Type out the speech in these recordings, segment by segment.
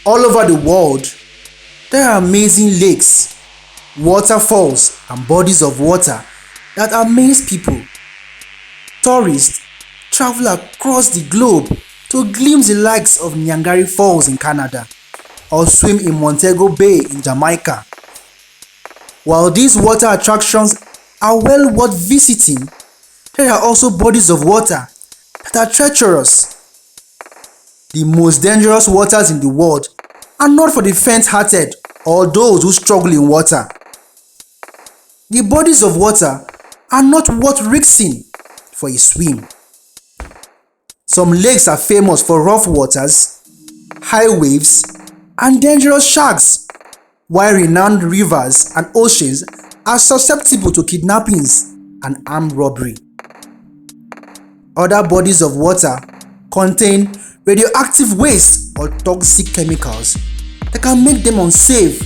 All over the world, there are amazing lakes, waterfalls, and bodies of water that amaze people. Tourists travel across the globe to glimpse the likes of Niagara Falls in Canada or swim in Montego Bay in Jamaica. While these water attractions are well worth visiting, there are also bodies of water that are treacherous. The most dangerous waters in the world are not for the faint-hearted or those who struggle in water. The bodies of water are not worth risking for a swim. Some lakes are famous for rough waters, high waves, and dangerous sharks, while renowned rivers and oceans are susceptible to kidnappings and armed robbery. Other bodies of water contain radioactive waste or toxic chemicals that can make them unsafe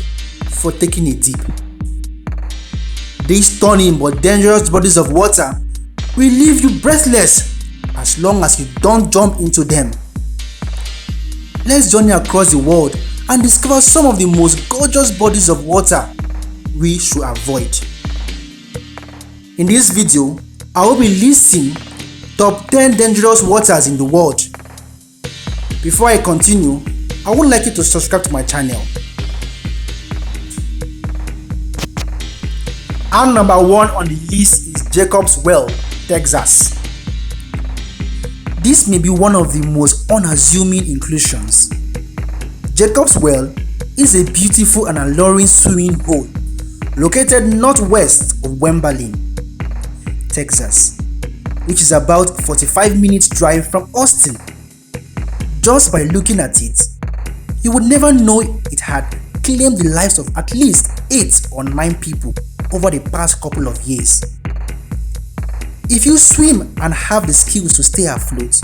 for taking a dip. These stunning but dangerous bodies of water will leave you breathless as long as you don't jump into them. Let's journey across the world and discover some of the most gorgeous bodies of water we should avoid. In this video, I will be listing top 10 dangerous waters in the world. Before I continue, I would like you to subscribe to my channel. And number 1 on the list is Jacob's Well, Texas. This may be one of the most unassuming inclusions. Jacob's Well is a beautiful and alluring swimming hole located northwest of Wembley, Texas, which is about 45 minutes drive from Austin. Just by looking at it, you would never know it had claimed the lives of at least 8 or 9 people over the past couple of years. If you swim and have the skills to stay afloat,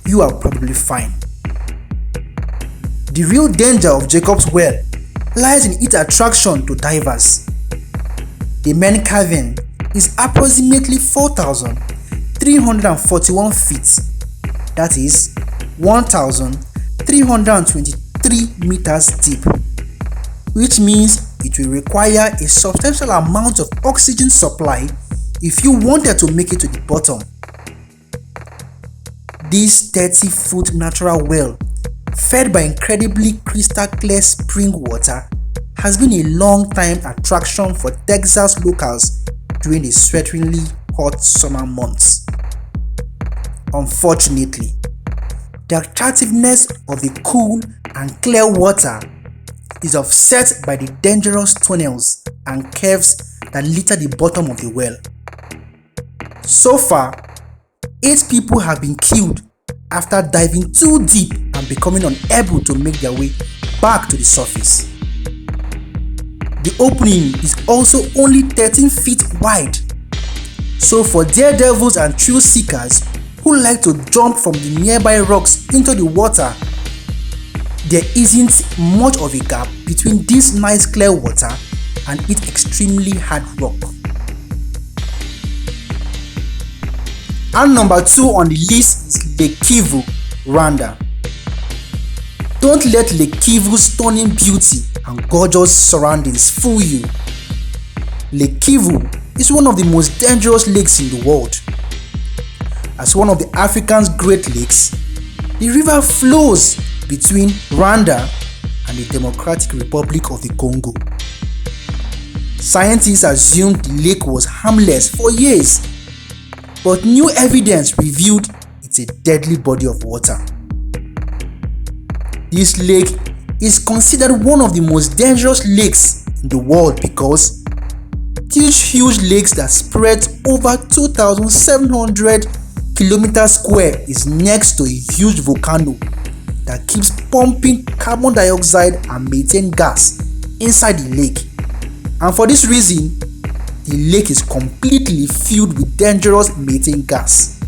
you are probably fine. The real danger of Jacob's Well lies in its attraction to divers. The main cavern is approximately 4,341 feet, that is 1,323 meters deep, which means it will require a substantial amount of oxygen supply if you wanted to make it to the bottom. This 30-foot natural well, fed by incredibly crystal clear spring water, has been a long-time attraction for Texas locals during the sweatingly hot summer months. Unfortunately, the attractiveness of the cool and clear water is offset by the dangerous tunnels and caves that litter the bottom of the well. So far, 8 people have been killed after diving too deep and becoming unable to make their way back to the surface. The opening is also only 13 feet wide, so for daredevils and thrill seekers who like to jump from the nearby rocks into the water, there isn't much of a gap between this nice clear water and its extremely hard rock. And number 2 on the list is Lake Kivu, Rwanda. Don't let Lake Kivu's stunning beauty and gorgeous surroundings fool you. Lake Kivu is one of the most dangerous lakes in the world. As one of the Africa's Great Lakes, the river flows between Rwanda and the Democratic Republic of the Congo. Scientists assumed the lake was harmless for years, but new evidence revealed it's a deadly body of water. This lake is considered one of the most dangerous lakes in the world because these huge lakes that spread over 2,700 kilometers square is next to a huge volcano that keeps pumping carbon dioxide and methane gas inside the lake. And for this reason, the lake is completely filled with dangerous methane gas.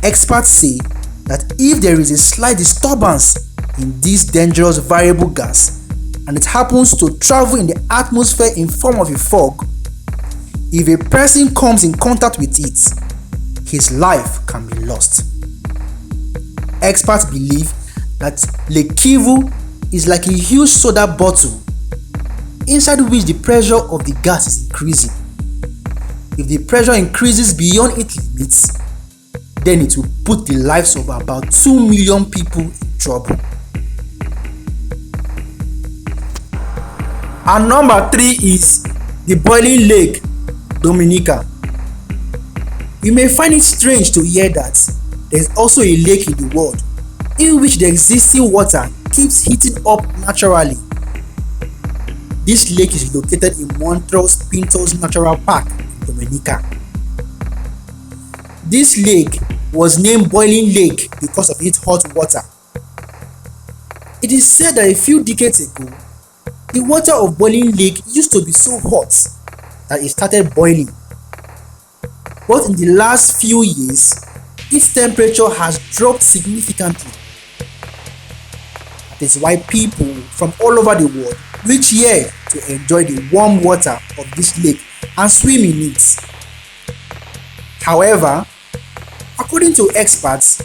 Experts say that if there is a slight disturbance in this dangerous variable gas and it happens to travel in the atmosphere in form of a fog, if a person comes in contact with it, his life can be lost. Experts believe that Lake Kivu is like a huge soda bottle inside which the pressure of the gas is increasing. If the pressure increases beyond its limits, then it will put the lives of about 2 million people in trouble. And number 3 is the boiling lake, Dominica. You may find it strange to hear that there is also a lake in the world in which the existing water keeps heating up naturally. This lake is located in Montreal's Pintos Natural Park in Dominica. This lake was named Boiling Lake because of its hot water. It is said that a few decades ago, the water of Boiling Lake used to be so hot that it started boiling. But in the last few years, its temperature has dropped significantly. That is why people from all over the world reach here to enjoy the warm water of this lake and swim in it. However, according to experts,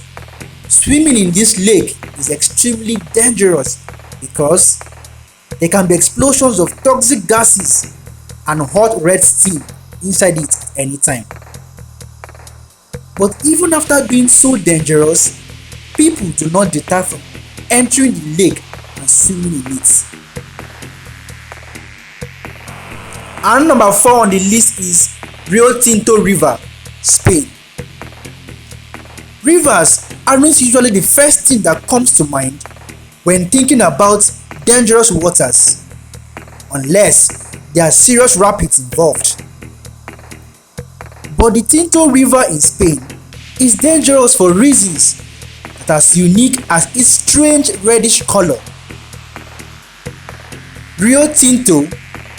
swimming in this lake is extremely dangerous because there can be explosions of toxic gases and hot red steam inside it at any time. But even after being so dangerous, people do not deter from entering the lake and swimming in it. And number 4 on the list is Rio Tinto River, Spain. Rivers aren't usually the first thing that comes to mind when thinking about dangerous waters, unless there are serious rapids involved. But the Tinto River in Spain is dangerous for reasons that are as unique as its strange reddish color. Rio Tinto,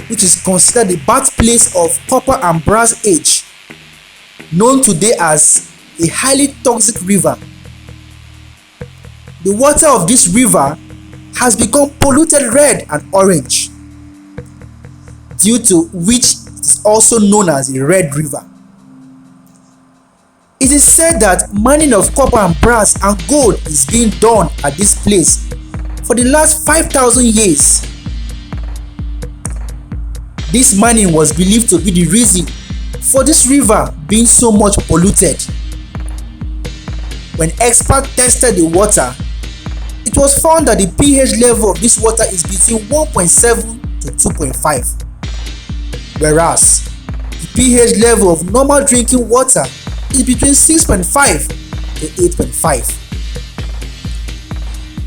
which is considered the birthplace of copper and brass age, known today as a highly toxic river. The water of this river has become polluted red and orange, due to which it is also known as a red river. It is said that mining of copper and brass and gold is being done at this place for the last 5,000 years. This mining was believed to be the reason for this river being so much polluted. When experts tested the water, it was found that the pH level of this water is between 1.7 to 2.5, whereas the pH level of normal drinking water is between 6.5 to 8.5.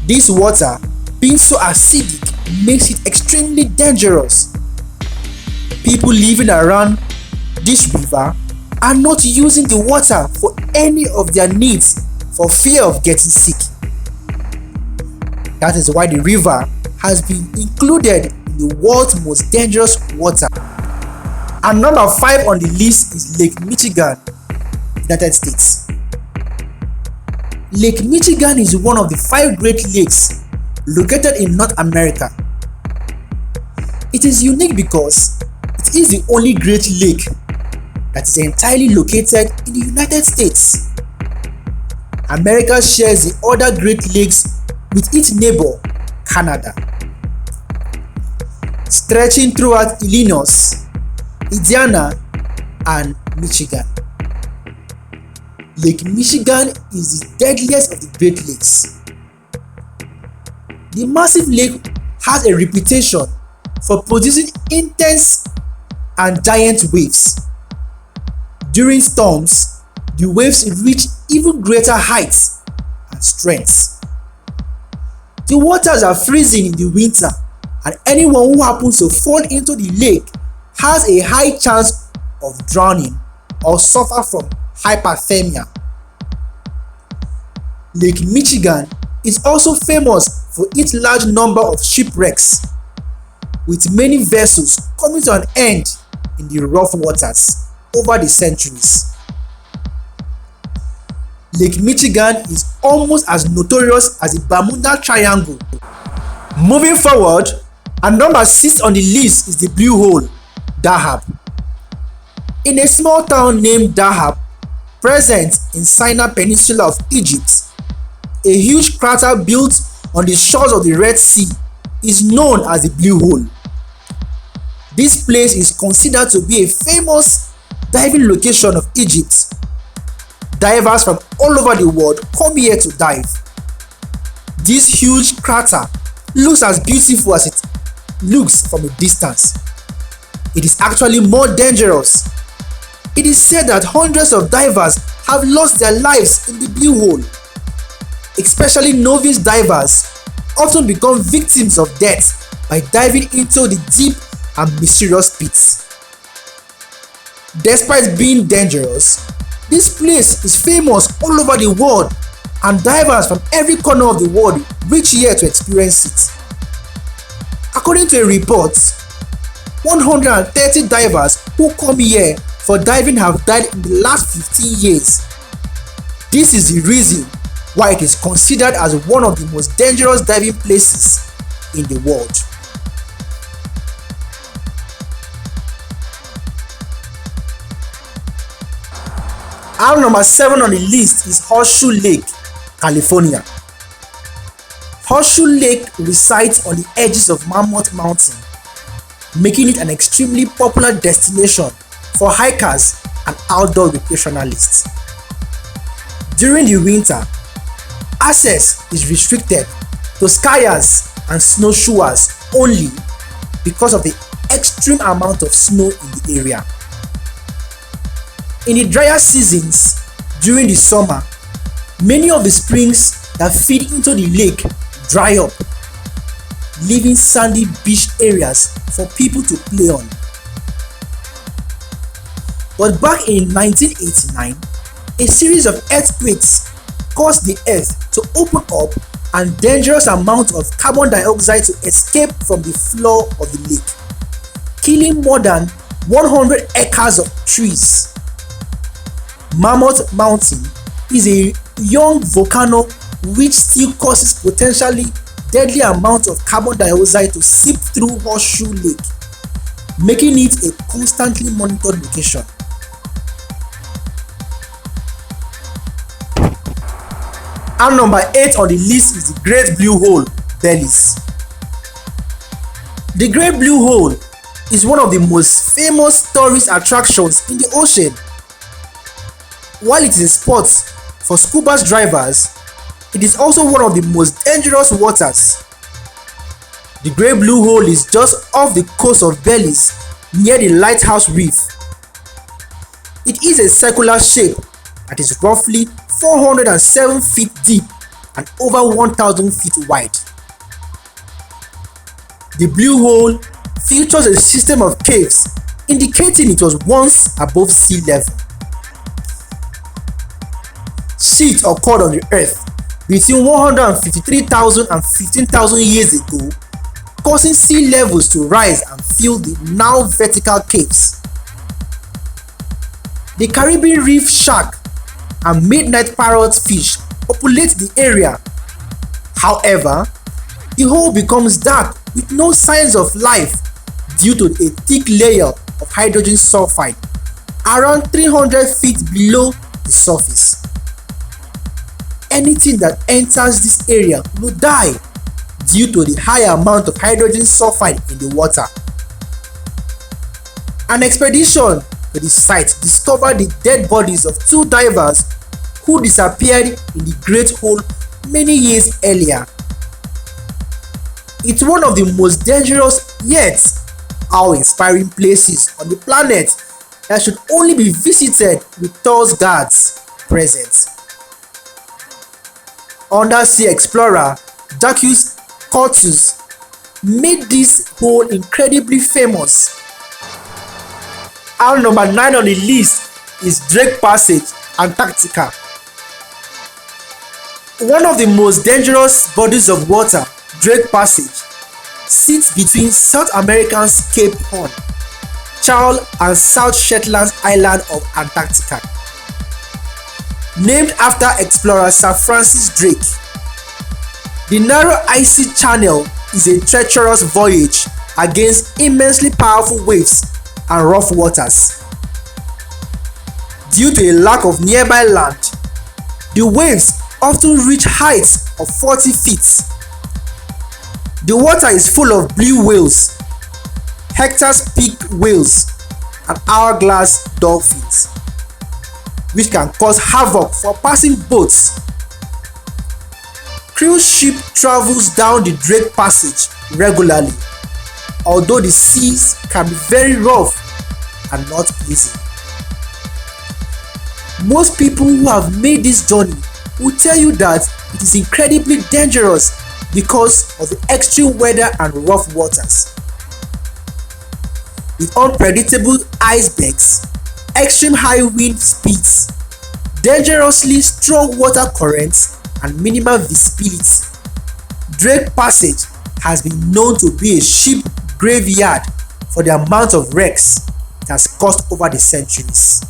This water, being so acidic, makes it extremely dangerous. People living around this river are not using the water for any of their needs for fear of getting sick. That is why the river has been included in the world's most dangerous water. And number 5 on the list is Lake Michigan, United States. Lake Michigan is one of the 5 Great Lakes located in North America. It is unique because it is the only Great Lake that is entirely located in the United States. America shares the other Great Lakes with its neighbor, Canada, stretching throughout Illinois, Indiana, and Michigan. Lake Michigan is the deadliest of the Great Lakes. The massive lake has a reputation for producing intense and giant waves. During storms, the waves reach even greater heights and strengths. The waters are freezing in the winter, and anyone who happens to fall into the lake has a high chance of drowning or suffer from hypothermia. Lake Michigan is also famous for its large number of shipwrecks, with many vessels coming to an end in the rough waters over the centuries. Lake Michigan is almost as notorious as the Bermuda Triangle. Moving forward, and number 6 on the list is the Blue Hole, Dahab. In a small town named Dahab, present in Sinai Peninsula of Egypt, a huge crater built on the shores of the Red Sea is known as the Blue Hole. This place is considered to be a famous diving location of Egypt. Divers from all over the world come here to dive. This huge crater looks as beautiful as it looks from a distance. It is actually more dangerous. It is said that hundreds of divers have lost their lives in the Blue Hole. Especially novice divers often become victims of death by diving into the deep and mysterious pits. Despite being dangerous, this place is famous all over the world, and divers from every corner of the world reach here to experience it. According to a report, 130 divers who come here for diving have died in the last 15 years. This is the reason why it is considered as one of the most dangerous diving places in the world. Our number 7 on the list is Horseshoe Lake, California. Horseshoe Lake resides on the edges of Mammoth Mountain, making it an extremely popular destination for hikers and outdoor recreationalists. During the winter, access is restricted to skiers and snowshoers only because of the extreme amount of snow in the area. In the drier seasons, during the summer, many of the springs that feed into the lake dry up, leaving sandy beach areas for people to play on. But back in 1989, a series of earthquakes caused the earth to open up and dangerous amounts of carbon dioxide to escape from the floor of the lake, killing more than 100 acres of trees. Mammoth Mountain is a young volcano which still causes potentially deadly amounts of carbon dioxide to seep through Horseshoe Lake, making it a constantly monitored location. Our number 8 on the list is the Great Blue Hole, Belize. The Great Blue Hole is one of the most famous tourist attractions in the ocean. While it is a spot for scuba divers, it is also one of the most dangerous waters. The Great Blue Hole is just off the coast of Belize near the Lighthouse Reef. It is a circular shape that is roughly 407 feet deep and over 1,000 feet wide. The Blue Hole features a system of caves indicating it was once above sea level. Shit occurred on the earth between 153,000 and 15,000 years ago, causing sea levels to rise and fill the now vertical caves. The Caribbean reef shark and midnight parrotfish populate the area. However, the hole becomes dark with no signs of life due to a thick layer of hydrogen sulfide around 300 feet below the surface. Anything that enters this area will die due to the high amount of hydrogen sulfide in the water. An expedition to the site discovered the dead bodies of 2 divers who disappeared in the Great Hole many years earlier. It's one of the most dangerous yet awe-inspiring places on the planet that should only be visited with those guards present. Undersea explorer Jacques Cousteau made this hole incredibly famous. Our number 9 on the list is Drake Passage, Antarctica. One of the most dangerous bodies of water, Drake Passage, sits between South America's Cape Horn, Charles and South Shetland Island of Antarctica. Named after explorer Sir Francis Drake, the narrow icy channel is a treacherous voyage against immensely powerful waves and rough waters. Due to a lack of nearby land, the waves often reach heights of 40 feet The water is full of blue whales, Hector's peak whales, and hourglass dolphins, which can cause havoc for passing boats. Cruise ship travels down the Drake Passage regularly, although the seas can be very rough and not pleasant. Most people who have made this journey will tell you that it is incredibly dangerous because of the extreme weather and rough waters. With unpredictable icebergs, extreme high wind speeds, dangerously strong water currents, and minimal visibility, Drake Passage has been known to be a ship graveyard for the amount of wrecks it has caused over the centuries.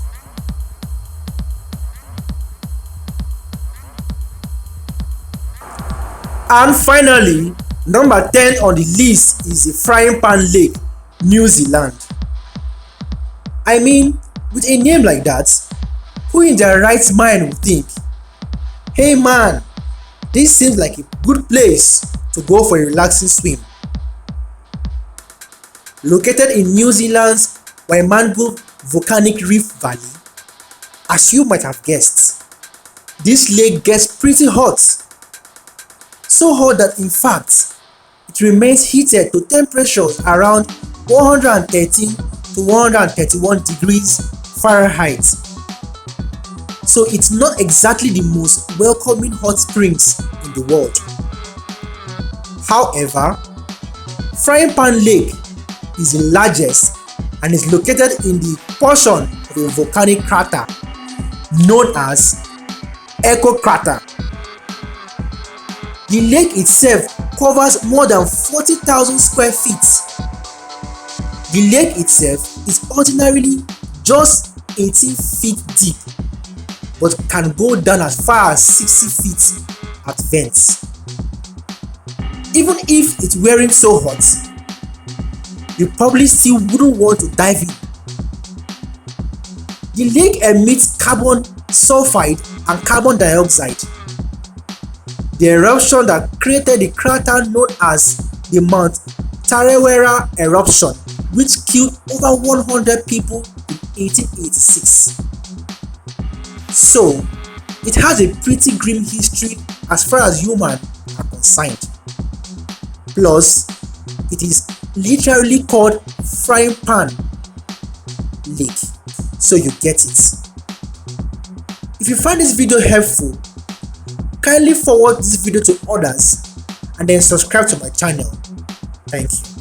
And finally, number 10 on the list is the Frying Pan Lake, New Zealand. I mean, with a name like that, who in their right mind would think, hey man, this seems like a good place to go for a relaxing swim. Located in New Zealand's Waimangu Volcanic Reef Valley, as you might have guessed, this lake gets pretty hot. So hot that in fact, it remains heated to temperatures around 113 to 131 degrees Fahrenheit. So it's not exactly the most welcoming hot springs in the world. However, Frying Pan Lake is the largest and is located in the portion of a volcanic crater known as Echo Crater. The lake itself covers more than 40,000 square feet. The lake itself is ordinarily just 18 feet deep, but can go down as far as 60 feet at vents. Even if it weren't so hot, you probably still wouldn't want to dive in. The lake emits carbon sulfide and carbon dioxide. The eruption that created the crater known as the Mount Tarawera eruption, which killed over 100 people in 1886. So, it has a pretty grim history as far as humans are concerned. Plus, it is literally called Frying Pan Lake, so you get it. If you find this video helpful, kindly forward this video to others and then subscribe to my channel. Thank you.